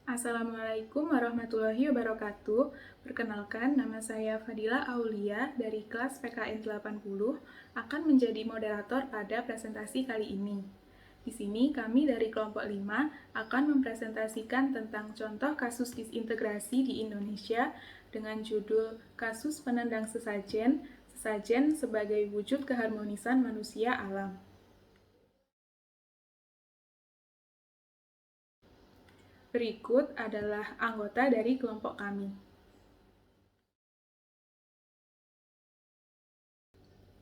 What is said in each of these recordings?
Assalamualaikum warahmatullahi wabarakatuh. Perkenalkan, nama saya Fadila Aulia dari kelas PKN 80 akan menjadi moderator pada presentasi kali ini. Di sini kami dari kelompok 5 akan mempresentasikan tentang contoh kasus disintegrasi di Indonesia dengan judul Kasus Penendang Sesajen, Sesajen sebagai wujud keharmonisan manusia alam. Berikut adalah anggota dari kelompok kami.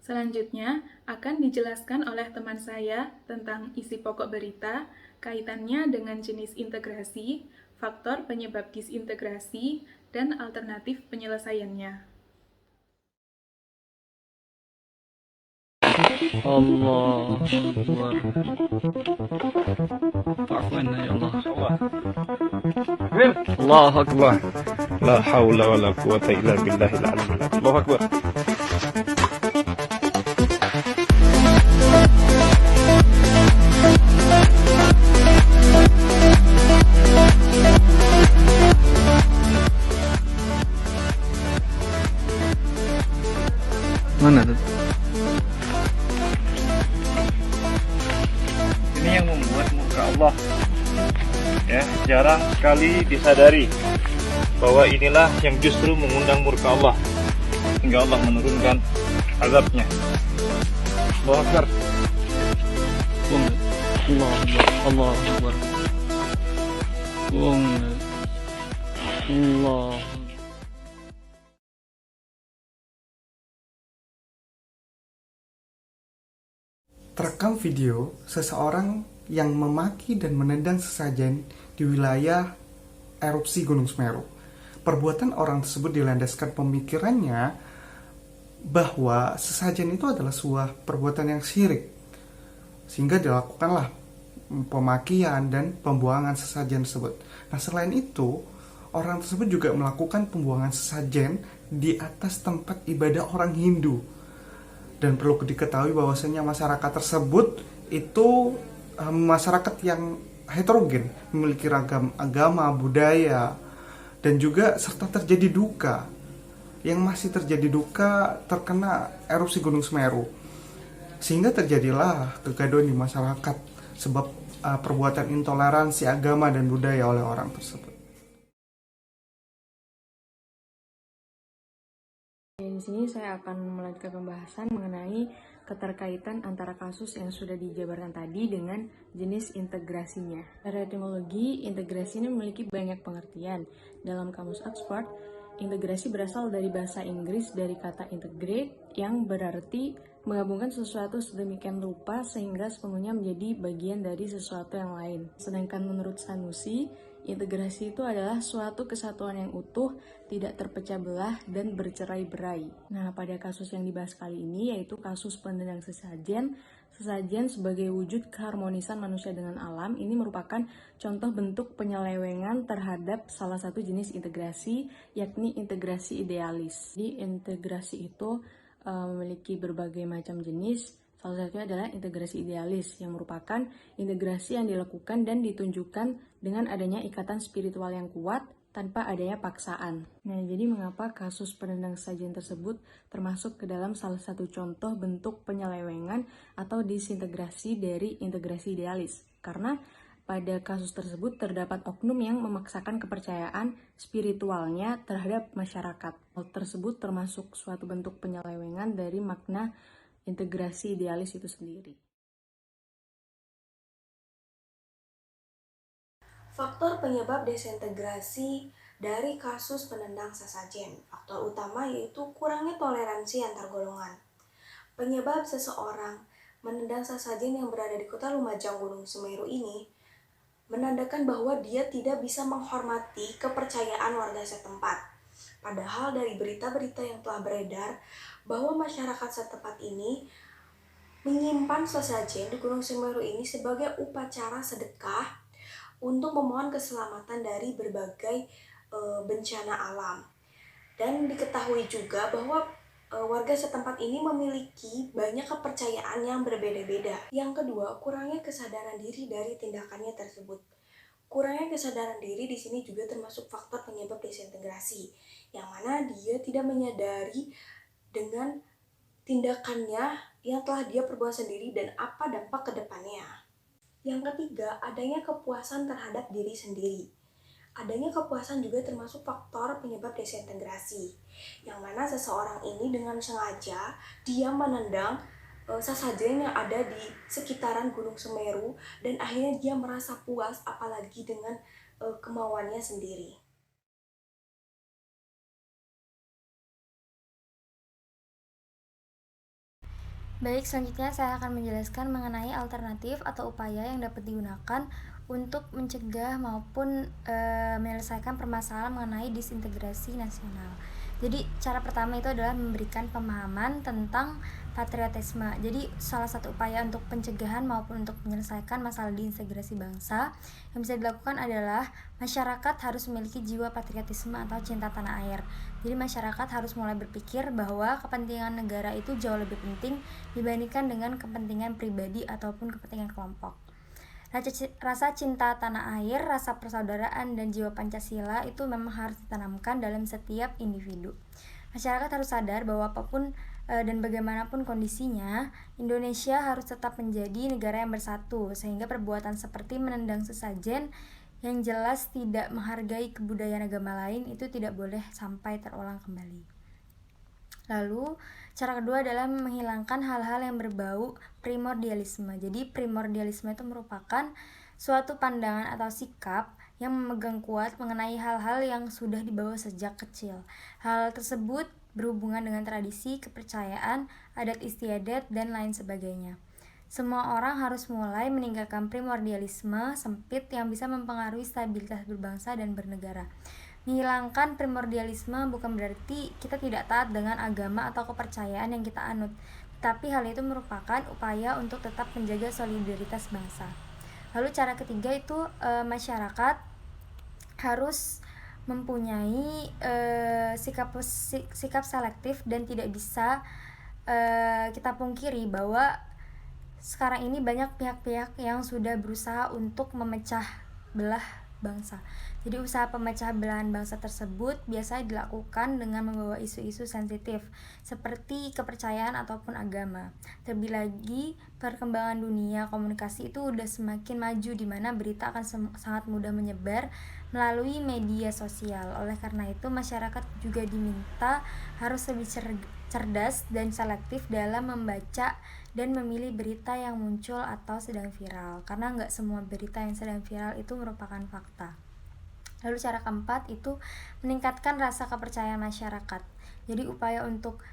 Selanjutnya akan dijelaskan oleh teman saya tentang isi pokok berita, kaitannya dengan jenis integrasi, faktor penyebab disintegrasi, dan alternatif penyelesaiannya. Allah Akbar. Afwan ya Allah. Allah Akbar. La haula wala quwata illa billahil aliyyil azim. Allahu akbar. Mana tuh? Ini yang membuat murka Allah. Ya, jarang sekali disadari bahwa inilah yang justru mengundang murka Allah hingga Allah menurunkan azabnya. Allahu akbar. Allah Akbar. Allah Akbar. Allah. Terekam video seseorang yang memaki dan menendang sesajen di wilayah erupsi Gunung Semeru. Perbuatan orang tersebut dilandaskan pemikirannya bahwa sesajen itu adalah sebuah perbuatan yang syirik, sehingga dilakukanlah pemakian dan pembuangan sesajen tersebut. Nah, selain itu, orang tersebut juga melakukan pembuangan sesajen di atas tempat ibadah orang Hindu. Dan perlu diketahui bahwasanya masyarakat tersebut itu masyarakat yang heterogen, memiliki ragam agama, budaya, dan juga serta terjadi duka. Yang masih terjadi duka terkena erupsi Gunung Semeru. Sehingga terjadilah kegaduhan di masyarakat sebab perbuatan intoleransi agama dan budaya oleh orang tersebut. Di sini saya akan melanjutkan pembahasan mengenai keterkaitan antara kasus yang sudah dijabarkan tadi dengan jenis integrasinya. Secara etimologi, integrasi ini memiliki banyak pengertian. Dalam kamus Oxford, integrasi berasal dari bahasa Inggris dari kata integrate yang berarti menggabungkan sesuatu sedemikian rupa sehingga sepenuhnya menjadi bagian dari sesuatu yang lain. Sedangkan menurut Sanusi, integrasi itu adalah suatu kesatuan yang utuh, tidak terpecah belah, dan bercerai-berai. Nah, pada kasus yang dibahas kali ini yaitu kasus penendang sesajen. Sesajen sebagai wujud keharmonisan manusia dengan alam ini merupakan contoh bentuk penyelewengan terhadap salah satu jenis integrasi, yakni integrasi idealis. Di integrasi itu memiliki berbagai macam jenis. Salah satunya adalah integrasi idealis yang merupakan integrasi yang dilakukan dan ditunjukkan dengan adanya ikatan spiritual yang kuat tanpa adanya paksaan. Nah, jadi mengapa kasus penendang sesajen tersebut termasuk ke dalam salah satu contoh bentuk penyelewengan atau disintegrasi dari integrasi idealis? Karena pada kasus tersebut terdapat oknum yang memaksakan kepercayaan spiritualnya terhadap masyarakat. Hal tersebut termasuk suatu bentuk penyelewengan dari makna integrasi idealis itu sendiri. Faktor penyebab desintegrasi dari kasus penendang sesajen. Faktor utama yaitu kurangnya toleransi antar golongan. Penyebab seseorang menendang sesajen yang berada di kota Lumajang Gunung Semeru ini menandakan bahwa dia tidak bisa menghormati kepercayaan warga setempat. Padahal dari berita-berita yang telah beredar bahwa masyarakat setempat ini menyimpan sesajen di Gunung Semeru ini sebagai upacara sedekah untuk memohon keselamatan dari berbagai bencana alam. Dan diketahui juga bahwa warga setempat ini memiliki banyak kepercayaan yang berbeda-beda. Yang kedua, kurangnya kesadaran diri dari tindakannya tersebut. Kurangnya kesadaran diri di sini juga termasuk faktor penyebab desintegrasi, yang mana dia tidak menyadari dengan tindakannya yang telah dia perbuat sendiri dan apa dampak ke depannya. Yang ketiga, adanya kepuasan terhadap diri sendiri. Adanya kepuasan juga termasuk faktor penyebab desintegrasi, yang mana seseorang ini dengan sengaja dia menendang sesajen yang ada di sekitaran Gunung Semeru dan akhirnya dia merasa puas apalagi dengan kemauannya sendiri. Baik, selanjutnya saya akan menjelaskan mengenai alternatif atau upaya yang dapat digunakan untuk mencegah maupun menyelesaikan permasalahan mengenai disintegrasi nasional. Jadi, cara pertama itu adalah memberikan pemahaman tentang patriotisme. Jadi, salah satu upaya untuk pencegahan maupun untuk menyelesaikan masalah disintegrasi bangsa yang bisa dilakukan adalah masyarakat harus memiliki jiwa patriotisme atau cinta tanah air. Jadi masyarakat harus mulai berpikir bahwa kepentingan negara itu jauh lebih penting dibandingkan dengan kepentingan pribadi ataupun kepentingan kelompok. Rasa cinta tanah air, rasa persaudaraan, dan jiwa Pancasila itu memang harus ditanamkan dalam setiap individu. Masyarakat harus sadar bahwa apapun dan bagaimanapun kondisinya, Indonesia harus tetap menjadi negara yang bersatu, sehingga perbuatan seperti menendang sesajen yang jelas tidak menghargai kebudayaan agama lain itu tidak boleh sampai terulang kembali. Lalu, cara kedua adalah menghilangkan hal-hal yang berbau primordialisme. Jadi, primordialisme itu merupakan suatu pandangan atau sikap yang memegang kuat mengenai hal-hal yang sudah dibawa sejak kecil. Hal tersebut berhubungan dengan tradisi, kepercayaan, adat istiadat, dan lain sebagainya. Semua orang harus mulai meninggalkan primordialisme sempit yang bisa mempengaruhi stabilitas berbangsa dan bernegara. Menghilangkan primordialisme bukan berarti kita tidak taat dengan agama atau kepercayaan yang kita anut, tapi hal itu merupakan upaya untuk tetap menjaga solidaritas bangsa. Lalu cara ketiga itu masyarakat harus mempunyai sikap selektif dan tidak bisa kita pungkiri bahwa sekarang ini banyak pihak-pihak yang sudah berusaha untuk memecah belah bangsa. Jadi usaha pemecah belahan bangsa tersebut biasanya dilakukan dengan membawa isu-isu sensitif seperti kepercayaan ataupun agama. Terlebih lagi perkembangan dunia komunikasi itu udah semakin maju di mana berita akan sangat mudah menyebar melalui media sosial. Oleh karena itu masyarakat juga diminta harus lebih cerdas dan selektif dalam membaca dan memilih berita yang muncul atau sedang viral, karena nggak semua berita yang sedang viral itu merupakan fakta. Lalu cara keempat itu meningkatkan rasa kepercayaan masyarakat. Jadi upaya untuk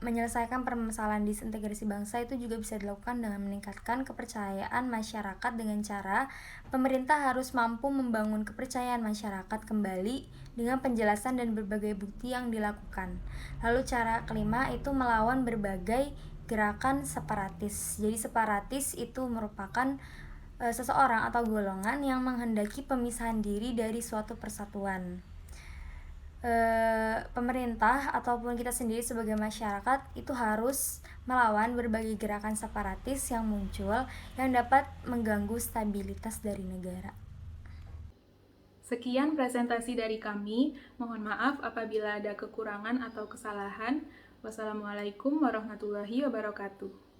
menyelesaikan permasalahan disintegrasi bangsa itu juga bisa dilakukan dengan meningkatkan kepercayaan masyarakat dengan cara pemerintah harus mampu membangun kepercayaan masyarakat kembali dengan penjelasan dan berbagai bukti yang dilakukan. Lalu cara kelima itu melawan berbagai gerakan separatis. Jadi separatis itu merupakan seseorang atau golongan yang menghendaki pemisahan diri dari suatu persatuan. Pemerintah ataupun kita sendiri sebagai masyarakat itu harus melawan berbagai gerakan separatis yang muncul yang dapat mengganggu stabilitas dari negara. Sekian presentasi dari kami. Mohon maaf apabila ada kekurangan atau kesalahan. Wassalamualaikum warahmatullahi wabarakatuh.